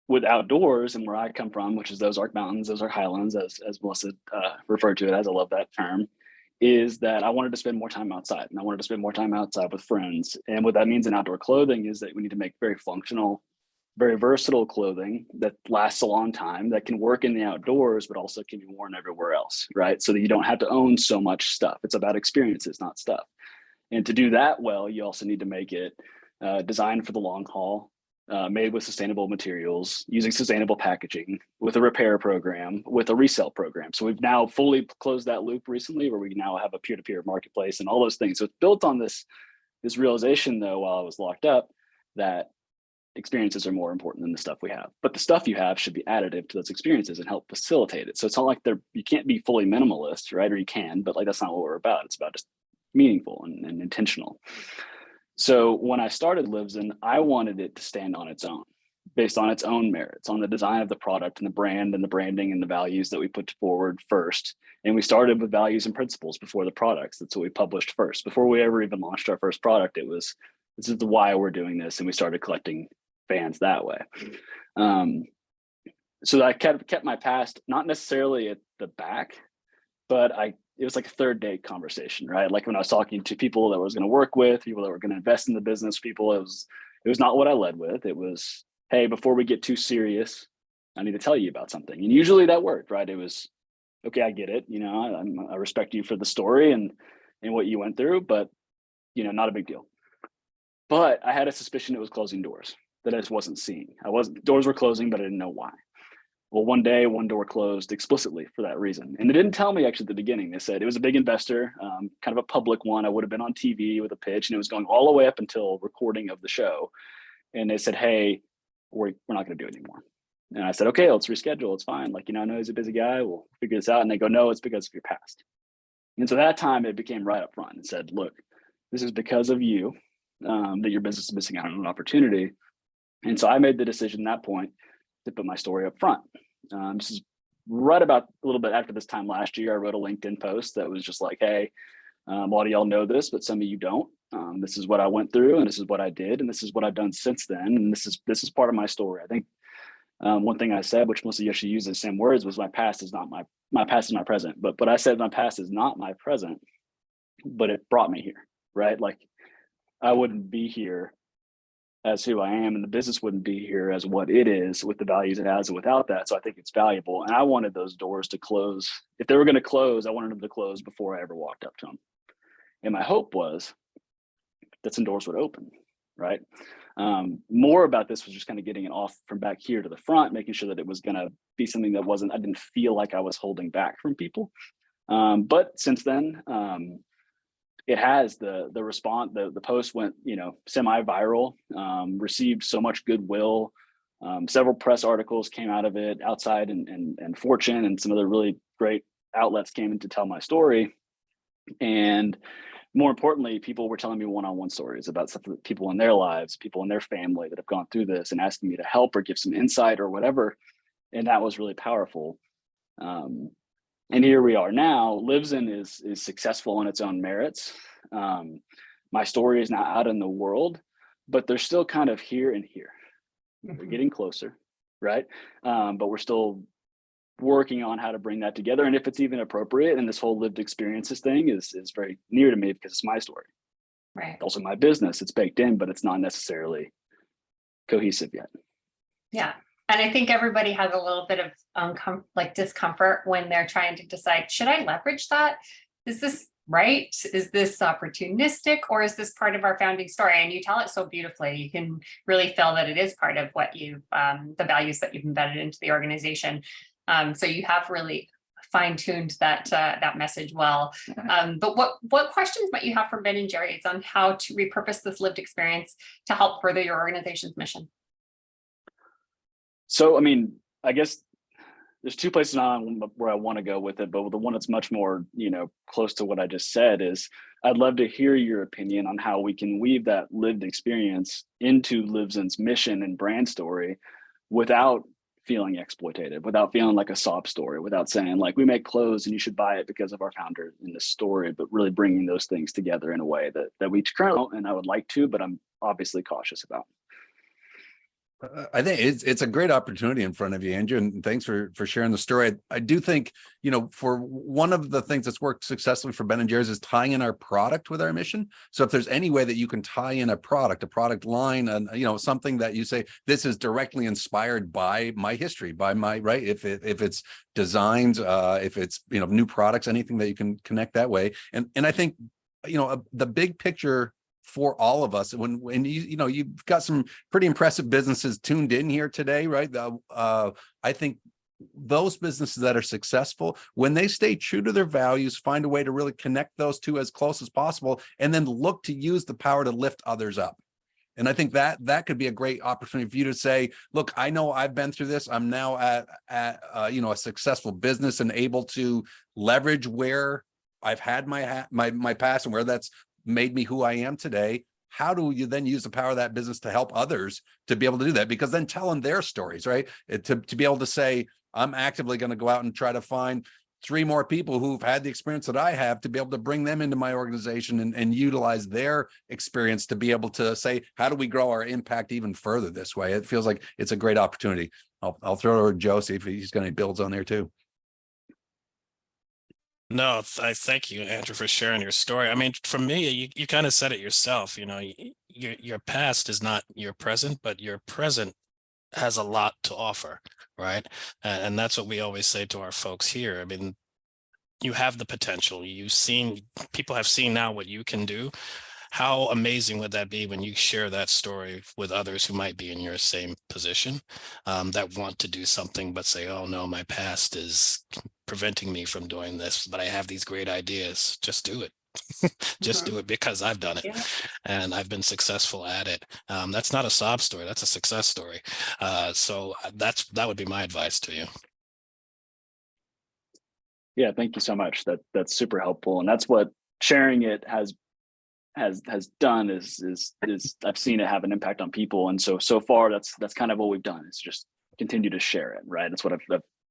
with outdoors and where I come from, which is those Ozark Mountains, those are Highlands, as Melissa referred to it as, I love that term, is that I wanted to spend more time outside, and I wanted to spend more time outside with friends. And what that means in outdoor clothing is that we need to make very functional, very versatile clothing that lasts a long time, that can work in the outdoors, but also can be worn everywhere else, right? So that you don't have to own so much stuff. It's about experiences, not stuff. And to do that well, you also need to make it designed for the long haul, made with sustainable materials, using sustainable packaging, with a repair program, with a resale program. So we've now fully closed that loop recently, where we now have a peer-to-peer marketplace and all those things. So it's built on this realization, though, while I was locked up, that experiences are more important than the stuff we have. But the stuff you have should be additive to those experiences and help facilitate it. So it's not like you can't be fully minimalist, right? Or you can, but like that's not what we're about. It's about just meaningful and intentional. So when I started Livesden, I wanted it to stand on its own, based on its own merits, on the design of the product and the brand and the branding and the values that we put forward first. And we started with values and principles before the products. That's what we published first. Before we ever even launched our first product, it was, this is the why we're doing this. And we started collecting fans that way. So I kept my past, not necessarily at the back, but it was like a third date conversation, right? Like when I was talking to people that I was going to work with, people that were going to invest in the business, people, it was not what I led with. It was, hey, before we get too serious, I need to tell you about something. And usually that worked, right? It was, okay, I get it. You know, I respect you for the story and what you went through, but, you know, not a big deal. But I had a suspicion it was closing doors that I just wasn't seeing. Doors were closing, but I didn't know why. Well, one day, one door closed explicitly for that reason. And they didn't tell me actually at the beginning. They said it was a big investor, kind of a public one. I would have been on TV with a pitch, and it was going all the way up until recording of the show. And they said, hey, we're not going to do it anymore. And I said, okay, let's reschedule. It's fine. Like, you know, I know he's a busy guy. We'll figure this out. And they go, no, it's because of your past. And so that time it became right up front and said, look, this is because of you that your business is missing out on an opportunity. And so I made the decision at that point to put my story up front. This is right about a little bit after this time last year. I wrote a LinkedIn post that was just like, hey, a lot of y'all know this, but some of you don't. This is what I went through, and this is what I did, and this is what I've done since then. And this is part of my story. I think one thing I said, which most of you actually use the same words, was my past is not my past is my present. But I said my past is not my present, but it brought me here, right? Like I wouldn't be here as who I am, and the business wouldn't be here as what it is with the values it has without that. So I think it's valuable. And I wanted those doors to close. If they were going to close, I wanted them to close before I ever walked up to them. And my hope was that some doors would open, right? More about this was just kind of getting it off from back here to the front, making sure that it was going to be something that I didn't feel like I was holding back from people. But since then, it has the response, the post went, you know, semi-viral, received so much goodwill. Several press articles came out of it, Outside and Fortune and some other really great outlets came in to tell my story. And more importantly, people were telling me one-on-one stories about stuff that people in their lives, people in their family that have gone through this, and asking me to help or give some insight or whatever. And that was really powerful. And here we are now. Livesden is successful on its own merits. My story is not out in the world, but they're still kind of here and here. We're getting closer, right? But we're still working on how to bring that together, and if it's even appropriate. And this whole lived experiences thing is very near to me because it's my story. Right. Also my business. It's baked in, but it's not necessarily cohesive yet. Yeah. And I think everybody has a little bit of discomfort when they're trying to decide, should I leverage that? Is this right? Is this opportunistic, or is this part of our founding story? And you tell it so beautifully. You can really feel that it is part of what you've, the values that you've embedded into the organization. So you have really fine-tuned that message well. But what questions might you have for Ben and Jerry on how to repurpose this lived experience to help further your organization's mission? So, I mean, I guess there's two places where I want to go with it, but the one that's much more, you know, close to what I just said is I'd love to hear your opinion on how we can weave that lived experience into Livesden's mission and brand story without feeling exploitative, without feeling like a sob story, without saying like, we make clothes and you should buy it because of our founder in this story, but really bringing those things together in a way that we currently don't, and I would like to, but I'm obviously cautious about. I think it's a great opportunity in front of you, Andrew, and thanks for sharing the story. I do think, you know, for one of the things that's worked successfully for Ben & Jerry's is tying in our product with our mission. So if there's any way that you can tie in a product line, and, you know, something that you say, this is directly inspired by my history, by my, right? If it's designs, if it's, you know, new products, anything that you can connect that way. And I think, you know, the big picture for all of us. When you've got some pretty impressive businesses tuned in here today, right? I think those businesses that are successful, when they stay true to their values, find a way to really connect those two as close as possible, and then look to use the power to lift others up. And I think that could be a great opportunity for you to say, look, I know I've been through this. I'm now at a successful business and able to leverage where I've had my past and where that's made me who I am today. How do you then use the power of that business to help others to be able to do that? Because then telling their stories, right? To be able to say, I'm actively going to go out and try to find 3 more people who've had the experience that I have, to be able to bring them into my organization and utilize their experience to be able to say, how do we grow our impact even further this way? It feels like it's a great opportunity. I'll throw it over to Joe, see if he's got any builds on there too. No, I thank you, Andrew, for sharing your story. I mean, for me, you kind of said it yourself. Your past is not your present, but your present has a lot to offer, right? And that's what we always say to our folks here. I mean, you have the potential. People have seen now what you can do. How amazing would that be when you share that story with others who might be in your same position, that want to do something but say, oh no, my past is preventing me from doing this, but I have these great ideas. Just do it. Just do it, because I've done it and I've been successful at it. That's not a sob story, that's a success story. So that would be my advice to you. Yeah, thank you so much. That's super helpful, and that's what sharing it has done is I've seen it have an impact on people, and so far that's kind of what we've done. It's just continue to share it, right? That's what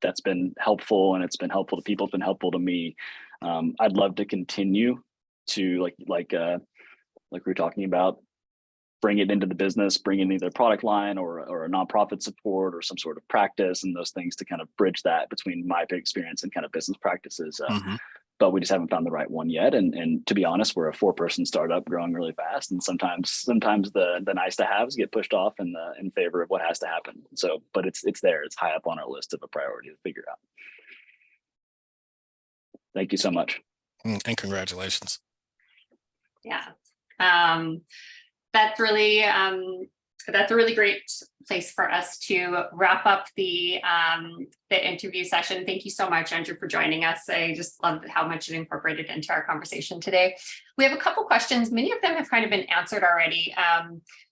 that's been helpful, and it's been helpful to people. It's been helpful to me. I'd love to continue to like we were talking about, bring it into the business, bring in either product line or a nonprofit support or some sort of practice, and those things to kind of bridge that between my experience and kind of business practices. But we just haven't found the right one yet. And to be honest, we're a 4-person startup growing really fast, and sometimes the nice to haves get pushed off in favor of what has to happen. So, but it's there. It's high up on our list of a priority to figure out. Thank you so much. And congratulations. Yeah. That's a really great place for us to wrap up the interview session. Thank you so much, Andrew, for joining us. I just love how much it incorporated into our conversation today. We have a couple questions. Many of them have kind of been answered already,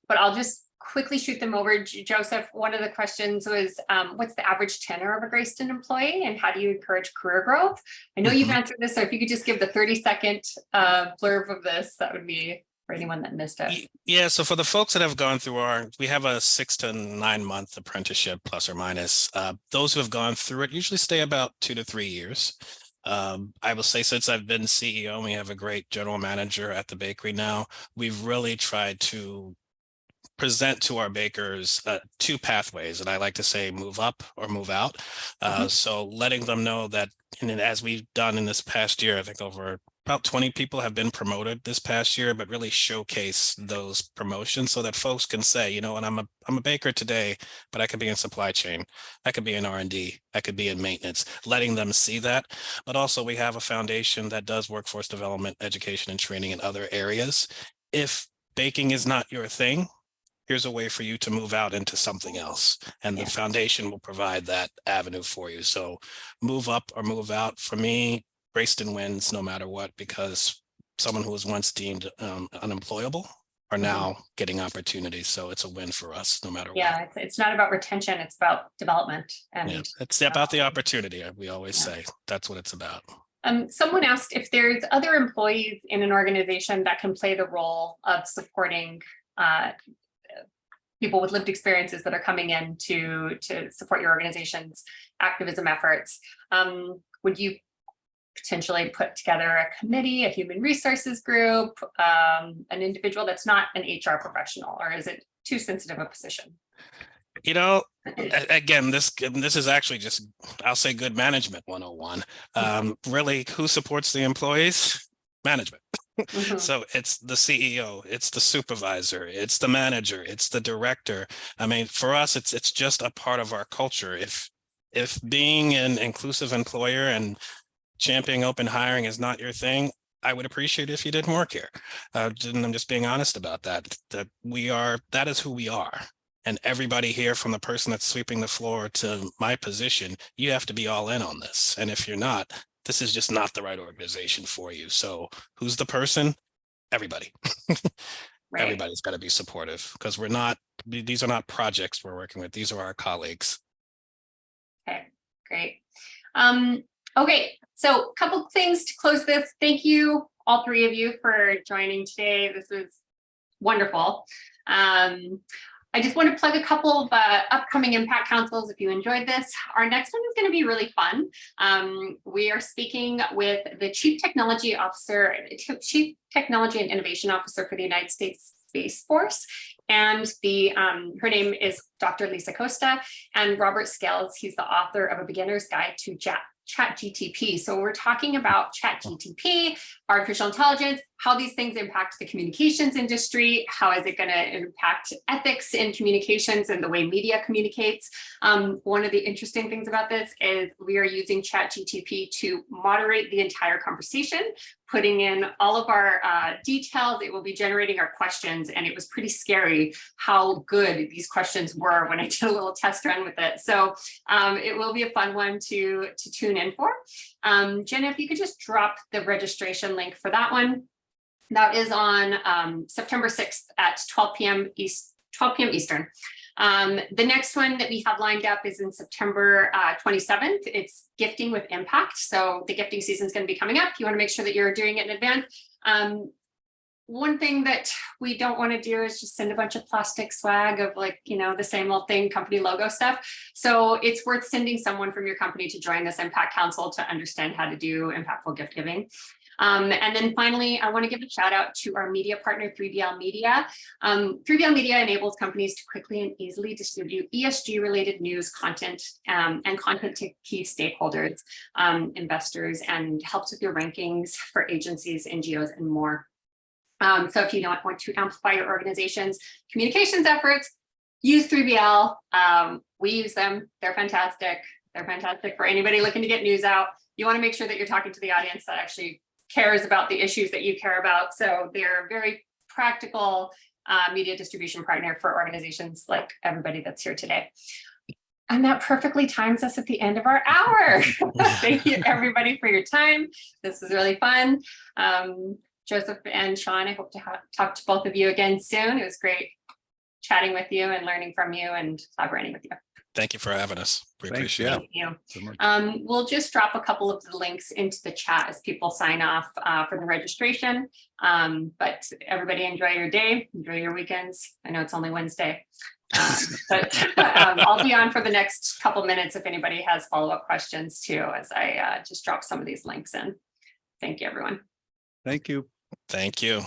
but I'll just quickly shoot them over. Joseph, one of the questions was, what's the average tenure of a Greyston employee, and how do you encourage career growth? I know you've answered this, so if you could just give the 30-second blurb of this, that would be for anyone that missed it. Yeah, so for the folks that have gone through we have a 6 to 9 month apprenticeship, plus or minus. Those who have gone through it usually stay about 2 to 3 years. I will say, since I've been CEO, and we have a great general manager at the bakery now, we've really tried to present to our bakers 2 pathways, and I like to say move up or move out. So letting them know that, and as we've done in this past year, I think over about 20 people have been promoted this past year, but really showcase those promotions so that folks can say, and I'm a baker today, but I could be in supply chain, I could be in R&D, I could be in maintenance, letting them see that. But also we have a foundation that does workforce development, education, and training in other areas. If baking is not your thing, here's a way for you to move out into something else. And the foundation will provide that avenue for you. So move up or move out. For me, Greyston wins no matter what, because someone who was once deemed unemployable are now getting opportunities. So it's a win for us no matter what. Yeah, it's not about retention, it's about development. And it's about the opportunity. We always say that's what it's about. Someone asked if there's other employees in an organization that can play the role of supporting people with lived experiences that are coming in to support your organization's activism efforts. Would you potentially put together a committee, a human resources group, an individual that's not an HR professional, or is it too sensitive a position? Again, this is actually just, I'll say, good management 101. Really, who supports the employees? Management. So it's the CEO, it's the supervisor, it's the manager, it's the director. I mean, for us, it's just a part of our culture. If being an inclusive employer and championing open hiring is not your thing, I would appreciate it if you didn't work here. And I'm just being honest about that. That is who we are. And everybody here, from the person that's sweeping the floor to my position, you have to be all in on this. And if you're not, this is just not the right organization for you. So who's the person? Everybody. Right. Everybody's got to be supportive, because these are not projects we're working with. These are our colleagues. Okay, great. Okay, so a couple things to close this. Thank you, all three of you, for joining today. This was wonderful. I just want to plug a couple of upcoming Impact Councils if you enjoyed this. Our next one is going to be really fun. We are speaking with the Chief Technology and Innovation Officer for the United States Space Force. And her name is Dr. Lisa Costa, and Robert Scales. He's the author of A Beginner's Guide to ChatGTP. So we're talking about ChatGTP, artificial intelligence, how these things impact the communications industry, how is it going to impact ethics in communications and the way media communicates. One of the interesting things about this is we are using ChatGTP to moderate the entire conversation, putting in all of our details. It will be generating our questions, and it was pretty scary how good these questions were when I did a little test run with it. So it will be a fun one to tune in for. Jenna, if you could just drop the registration link for that one. That is on September 6th at 12 p.m. Eastern. The next one that we have lined up is in September 27th. It's Gifting with Impact. So the gifting season is going to be coming up. You want to make sure that you're doing it in advance. One thing that we don't want to do is just send a bunch of plastic swag of the same old thing, company logo stuff. So it's worth sending someone from your company to join this Impact Council to understand how to do impactful gift giving. And then finally, I want to give a shout out to our media partner, 3BL Media. 3BL Media enables companies to quickly and easily distribute ESG related news, content, and content to key stakeholders, investors, and helps with your rankings for agencies, NGOs, and more. So if you don't want to amplify your organization's communications efforts, use 3BL. We use them. They're fantastic. They're fantastic for anybody looking to get news out. You want to make sure that you're talking to the audience that actually cares about the issues that you care about. So they're a very practical media distribution partner for organizations like everybody that's here today. And that perfectly times us at the end of our hour. Thank you everybody for your time. This was really fun. Joseph and Sean, I hope to talk to both of you again soon. It was great chatting with you and learning from you and collaborating with you. Thank you for having us. We appreciate Thank you. We'll just drop a couple of the links into the chat as people sign off for the registration. But everybody enjoy your day, enjoy your weekends. I know it's only Wednesday, but I'll be on for the next couple minutes if anybody has follow-up questions too, as I just drop some of these links in. Thank you, everyone. Thank you. Thank you.